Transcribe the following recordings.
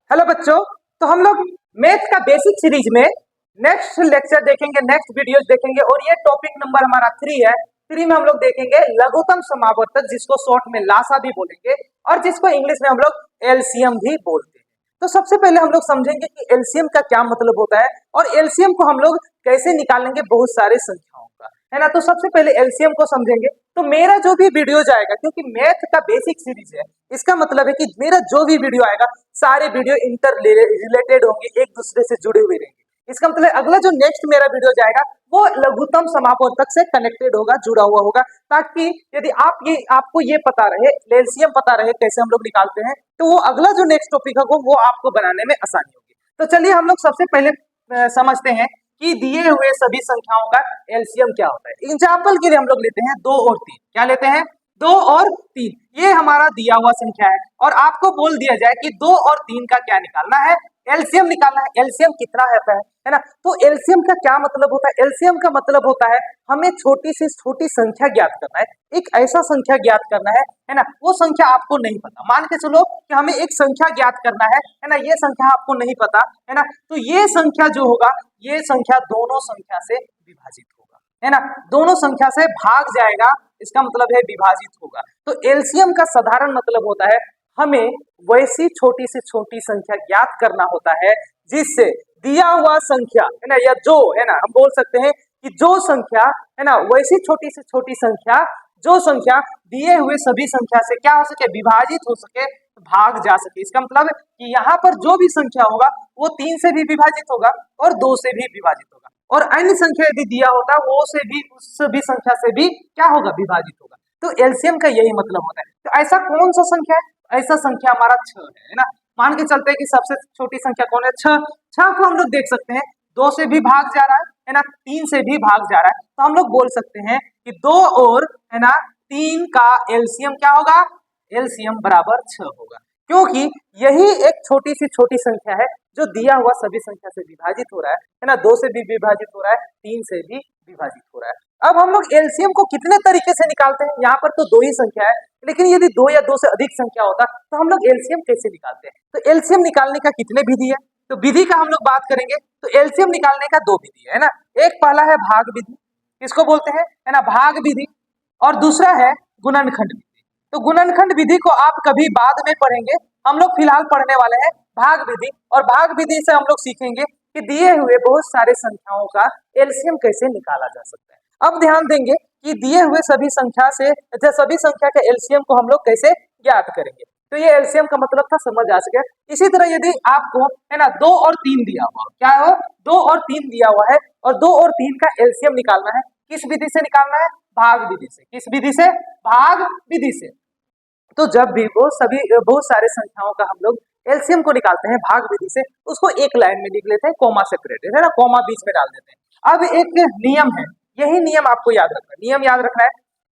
Hello बच्चों। तो हम लोग मैथ का बेसिक सीरीज में नेक्स्ट लेक्चर देखेंगे, नेक्स्ट वीडियोस देखेंगे और ये टॉपिक नंबर हमारा 3 है। 3 में हम लोग देखेंगे लघुत्तम समावर्तक, जिसको शॉर्ट में लासा भी बोलेंगे और जिसको इंग्लिश में हम लोग एलसीएम भी बोलते हैं। तो सबसे पहले हम लोग समझेंगे कि एलसीएम का क्या मतलब होता है और एलसीएम को हम लोग कैसे निकालेंगे बहुत सारे संख्याओं का, है ना। तो सबसे पहले एलसीएम को समझेंगे। तो मेरा जो भी वीडियो जाएगा, क्योंकि मैथ का बेसिक सीरीज है, इसका मतलब है कि मेरा जो भी वीडियो आएगा सारे वीडियो इंटर रिलेटेड होंगे, एक दूसरे से जुड़े हुए रहेंगे। इसका मतलब अगला जो नेक्स्ट मेरा वीडियो जाएगा वो लघुत्तम समावर्तक से कनेक्टेड होगा, जुड़ा हुआ होगा, ताकि यदि आपको ये पता रहे, एलसीएम पता रहे कैसे हम लोग निकालते हैं, तो वो अगला जो नेक्स्ट टॉपिक है वो आपको बनाने में आसानी होगी। तो चलिए हम लोग सबसे पहले समझते हैं कि दिए हुए सभी संख्याओं का एलसीएम क्या होता है। एग्जाम्पल के लिए हम लोग लेते हैं 2 और 3। क्या लेते हैं? 2 और 3। ये हमारा दिया हुआ संख्या है और आपको बोल दिया जाए कि 2 और 3 का क्या निकालना है, एलसीएम निकालना है। एलसीएम कितना है ना। तो एलसीएम का क्या मतलब होता है? एलसीएम का मतलब होता है हमें छोटी से छोटी संख्या ज्ञात करना है, एक ऐसा संख्या ज्ञात करना है ना। वो संख्या आपको नहीं पता, मान के चलो कि हमें एक संख्या ज्ञात करना है ना। ये संख्या आपको नहीं पता है ना, तो ये संख्या जो होगा, ये संख्या दोनों संख्या से विभाजित होगा, है ना। दोनों संख्या से भाग जाएगा, इसका मतलब है विभाजित होगा। तो एलसीएम का साधारण मतलब होता है हमें वैसी छोटी से छोटी संख्या ज्ञात करना होता है जिससे दिया हुआ संख्या, है ना, या जो, है ना, हम बोल सकते हैं कि जो संख्या, है ना, वैसी छोटी से छोटी संख्या, जो संख्या दिए हुए सभी संख्या से क्या हो सके, विभाजित हो सके, भाग जा सके। इसका मतलब कि यहाँ पर जो भी संख्या होगा वो 3 से भी विभाजित होगा और 2 से भी विभाजित होगा, और अन्य संख्या यदि दिया होता वो से भी, उस भी संख्या से भी क्या होगा, विभाजित होगा। तो एलसीएम का यही मतलब होता है। तो ऐसा कौन सा संख्या है? ऐसा संख्या हमारा 6 है ना। मान के चलते हैं कि सबसे छोटी संख्या कौन है, 6। 6 को हम लोग देख सकते हैं 2 से भी भाग जा रहा है ना, 3 से भी भाग जा रहा है। तो हम लोग बोल सकते हैं कि 2 और, है ना, 3 का एलसीएम क्या होगा, एलसीएम बराबर 6 होगा, क्योंकि यही एक छोटी सी छोटी संख्या है जो दिया हुआ सभी संख्या से विभाजित हो रहा है ना। 2 से भी विभाजित हो रहा है, 3 से भी विभाजित हो रहा है। अब हम लोग एलसीएम को कितने तरीके से निकालते हैं? यहाँ पर तो 2 ही संख्या है, लेकिन यदि 2 या 2 से अधिक संख्या होता तो हम लोग एलसीएम कैसे निकालते हैं? तो एलसीएम निकालने का कितने विधि है? तो विधि का हम लोग बात करेंगे तो एलसीएम निकालने का 2 विधि है ना। एक पहला है भाग विधि, किसको बोलते हैं, है ना, भाग विधि, और दूसरा है गुणनखंड विधि। तो गुणनखंड विधि को आप कभी बाद में पढ़ेंगे, हम लोग फिलहाल पढ़ने वाले हैं भाग विधि। और भाग विधि से हम लोग सीखेंगे कि दिए हुए बहुत सारे संख्याओं का एलसीएम कैसे निकाला जा सकता है। अब ध्यान देंगे कि दिए हुए सभी संख्या से, सभी संख्या के एलसीएम को हम लोग कैसे ज्ञात करेंगे। तो ये एलसीएम का मतलब था, समझ आ सके। इसी तरह यदि आपको, है ना, 2 और 3 दिया हुआ, क्या हो, 2 और 3 दिया हुआ है और 2 और 3 का एलसीएम निकालना है, किस विधि से निकालना है, भाग विधि से। किस विधि से? भाग विधि से। तो जब भी वो सभी बहुत सारे संख्याओं का हम लोग एलसीएम को निकालते हैं भाग विधि से, उसको एक लाइन में लिख लेते हैं, कोमा सेपरेटेड, है ना, कोमा बीच में डाल देते हैं। अब एक नियम है, यही नियम आपको याद रखना है। नियम याद रखना है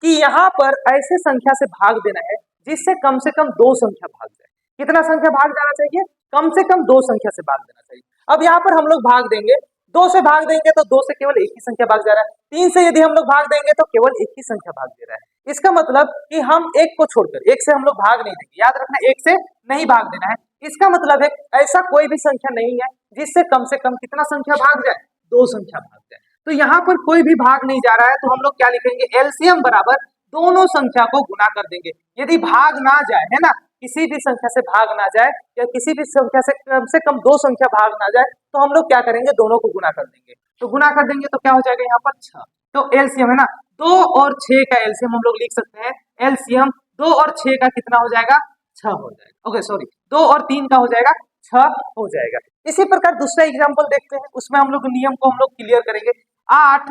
कि यहाँ पर ऐसे संख्या से भाग देना है जिससे कम से कम 2 संख्या भाग जाए। कितना संख्या भाग जाना चाहिए? कम से कम 2 संख्या से भाग देना चाहिए। अब यहाँ पर हम लोग भाग देंगे, 2 से भाग देंगे तो 2 से केवल एक ही संख्या भाग जा रहा है, 3 से यदि हम लोग भाग देंगे तो केवल एक ही संख्या भाग दे रहा है। इसका मतलब कि हम एक को छोड़कर, एक से हम लोग भाग नहीं देंगे, याद रखना, एक से नहीं भाग देना है। इसका मतलब है ऐसा कोई भी संख्या नहीं है जिससे कम से कम कितना संख्या भाग जाए, 2 संख्या भाग जाए। तो यहाँ पर कोई भी भाग नहीं जा रहा है, तो हम लोग क्या लिखेंगे, एलसीएम बराबर दोनों संख्या को गुना कर देंगे। यदि भाग ना जाए, है ना, किसी भी संख्या से भाग ना जाए या किसी भी संख्या से कम 2 संख्या भाग ना जाए, तो हम लोग क्या करेंगे, दोनों को गुना कर देंगे। तो गुना कर देंगे तो क्या हो जाएगा यहाँ पर 6। तो एलसीएम, है ना, 2 और 6 का एलसीएम हम लोग लिख सकते हैं। एलसीएम 2 और 6 का कितना हो जाएगा, 6 हो जाएगा। ओके सॉरी, 2 और 3 का हो जाएगा 6 हो जाएगा। इसी प्रकार दूसरा एग्जाम्पल देखते हैं, उसमें हम लोग नियम को हम लोग क्लियर करेंगे। 8,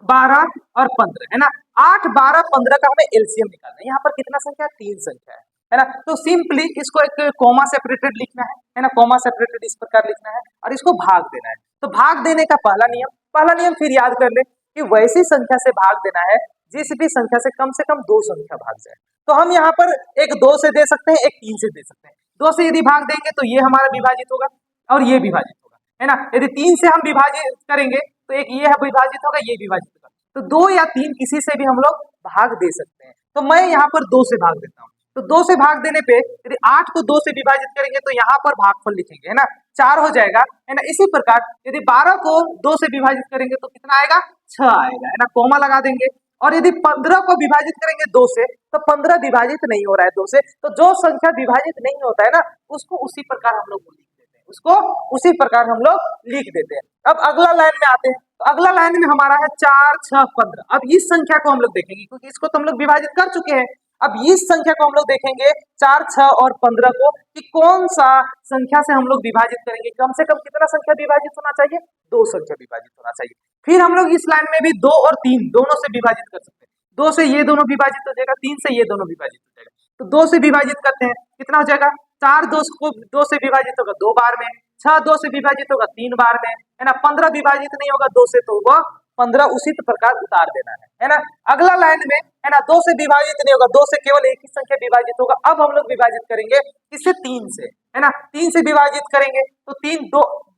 12 और 15, है ना। 8, 12, 15 का हमें एलसीएम निकालना है। यहाँ पर कितना संख्या है, 3 संख्या है ना। तो सिंपली इसको एक कोमा सेपरेटेड लिखना है ना, कोमा सेपरेटेड इस प्रकार लिखना है और इसको भाग देना है। तो भाग देने का पहला नियम फिर याद कर ले कि वैसी संख्या से भाग देना है जिस भी संख्या से कम 2 संख्या भाग जाए। तो हम यहाँ पर एक 2 से दे सकते हैं, एक 3 से दे सकते हैं। 2 से यदि भाग देंगे तो ये हमारा विभाजित होगा और ये विभाजित होगा, है ना। यदि 3 से हम विभाजित करेंगे तो एक ये विभाजित होगा, ये विभाजित होगा। तो 2 या 3 किसी से भी हम लोग भाग दे सकते हैं। तो मैं यहाँ पर 2 से भाग देता हूँ। तो 2 से भाग देने पे यदि 8 को 2 से विभाजित करेंगे तो यहाँ पर भागफल लिखेंगे, है ना, 4 हो जाएगा, है ना। इसी प्रकार यदि 12 को 2 से विभाजित करेंगे तो कितना आएगा, 6 आएगा, है ना, कोमा लगा देंगे। और यदि 15 को विभाजित करेंगे 2 से तो 15 विभाजित नहीं हो रहा है 2 से, तो जो संख्या विभाजित नहीं होता है ना उसको उसी प्रकार हम लोग लिख देते हैं, उसको उसी प्रकार हम लोग लिख देते हैं। अब अगला लाइन में आते हैं, तो अगला लाइन में हमारा है 4, 6, 15। अब इस संख्या को हम लोग देखेंगे क्योंकि इसको तो हम लोग विभाजित कर चुके हैं। अब इस संख्या को हम लोग देखेंगे 4, 6 और 15 को कि कौन सा संख्या से हम लोग विभाजित करेंगे, कम से कम कितना संख्या विभाजित होना चाहिए, 2 संख्या विभाजित होना चाहिए। फिर हम लोग इस लाइन में भी 2 और 3 दोनों से विभाजित कर सकते हैं, 2 से ये दोनों विभाजित हो जाएगा, 3 से ये दोनों विभाजित हो जाएगा। तो 2 से विभाजित करते हैं, कितना हो जाएगा, 4 2 से विभाजित होगा 2 बार में, 6 2 से विभाजित होगा 3 बार में, है ना। 15 विभाजित नहीं होगा 2 से, तो वह 15 उसी प्रकार उतार देना है ना। अगला लाइन में, है ना, 2 से विभाजित नहीं होगा, 2 से केवल एक ही संख्या विभाजित होगा। अब हम लोग विभाजित करेंगे किससे, 3 से, है ना, 3 से विभाजित करेंगे तो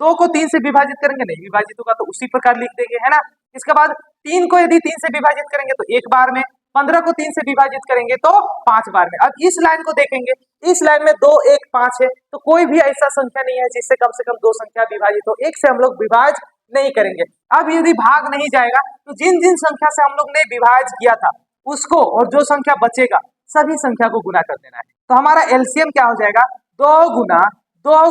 2 को 3 से विभाजित करेंगे, नहीं विभाजित होगा तो उसी प्रकार लिख देंगे, है ना। इसके बाद 3 को यदि 3 से विभाजित करेंगे तो एक बार में, 15 को 3 से विभाजित करेंगे तो 5 बार में। अब इस लाइन को देखेंगे, इस लाइन में 2, 1, 5 है, तो कोई भी ऐसा संख्या नहीं है जिससे कम से कम 2 संख्या विभाजित हो, 1 से हम लोग विभाज नहीं करेंगे। अब यदि भाग नहीं जाएगा तो जिन जिन संख्या से हम लोग ने विभाज किया था उसको, और जो संख्या बचेगा सभी संख्या को गुना कर देना है। तो हमारा एलसीएम क्या हो जाएगा, 2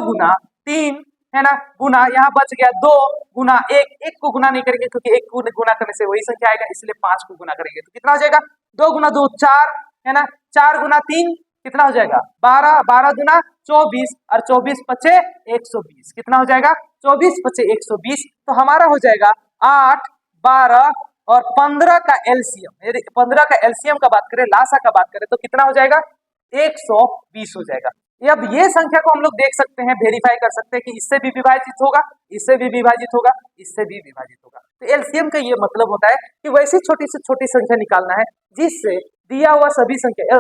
गुना 3, है ना, गुना यहाँ बच गया 2 गुना 1, 1 को गुना नहीं करेंगे क्योंकि 1 को गुना करने से वही संख्या आएगा, इसलिए 5 को गुना करेंगे तो कितना हो जाएगा, 2 गुना 2 4, है ना, 4 गुना 3 कितना हो जाएगा 12, 12 गुना 24 और 24 पचे 120, कितना हो जाएगा 24 पचे 120। तो हमारा हो जाएगा 8, 12 और 15 का एलसीएम। यदि 15 का एलसीएम का बात करें, लासा का बात करें तो कितना हो जाएगा 120 हो जाएगा। अब ये संख्या को हम लोग देख सकते हैं, वेरीफाई कर सकते हैं कि इससे भी विभाजित होगा, इससे भी विभाजित होगा, इससे भी विभाजित होगा। तो एलसीएम का ये मतलब होता है कि वैसी छोटी से छोटी संख्या निकालना है जिससे दिया हुआ सभी संख्या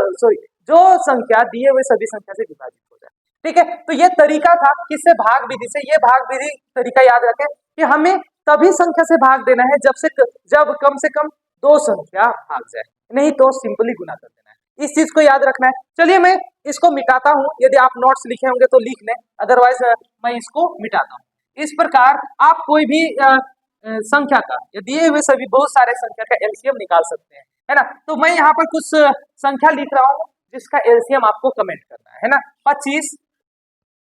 जो संख्या दिए हुए सभी संख्या से विभाजित हो जाए। ठीक है, तो ये तरीका था किससे, भाग विधि से। ये भाग विधि तरीका याद रखें कि हमें तभी संख्या से भाग देना है जब कम से कम 2 संख्या भाग जाए, नहीं तो सिंपली गुना कर देना है। इस चीज को याद रखना है। चलिए मैं इसको मिटाता हूं, यदि आप नोट्स लिखे होंगे तो लिख लें, अदरवाइज मैं इसको मिटाता हूं। इस प्रकार आप कोई भी संख्या का या दिए हुए सभी बहुत सारे संख्या का एलसीएम निकाल सकते हैं, है ना। तो मैं यहाँ पर कुछ संख्या लिख रहा हूँ जिसका एलसीएम आपको कमेंट करना है ना। 25,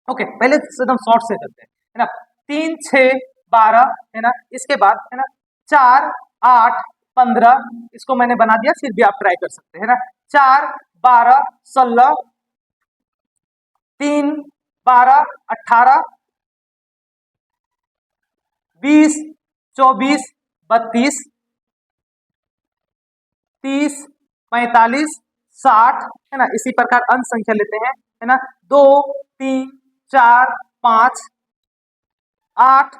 ओके, पहले एकदम शॉर्ट से करते हैं, है ना। 3, 6, 12, है ना। इसके बाद, है ना, 4, 8, 15, इसको मैंने बना दिया, फिर भी आप ट्राई कर सकते हैं ना। 4, 12, 16, 3, 12, 18, 20, 24, 32, 30, 45, 60, है ना। इसी प्रकार अंश संख्या लेते हैं, है ना। 2, 3, 4, 5, 8,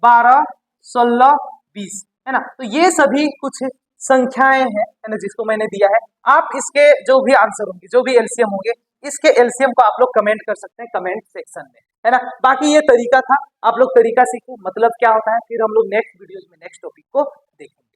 12, 16, 20, है ना। तो ये सभी कुछ संख्याएं हैं, है ना, जिसको मैंने दिया है। आप इसके जो भी आंसर होंगे, जो भी एलसीएम होंगे, इसके एलसीएम को आप लोग कमेंट कर सकते हैं कमेंट सेक्शन में, है ना। बाकी ये तरीका था, आप लोग तरीका सीखो, मतलब क्या होता है, फिर हम लोग नेक्स्ट वीडियोज में नेक्स्ट टॉपिक को देखेंगे।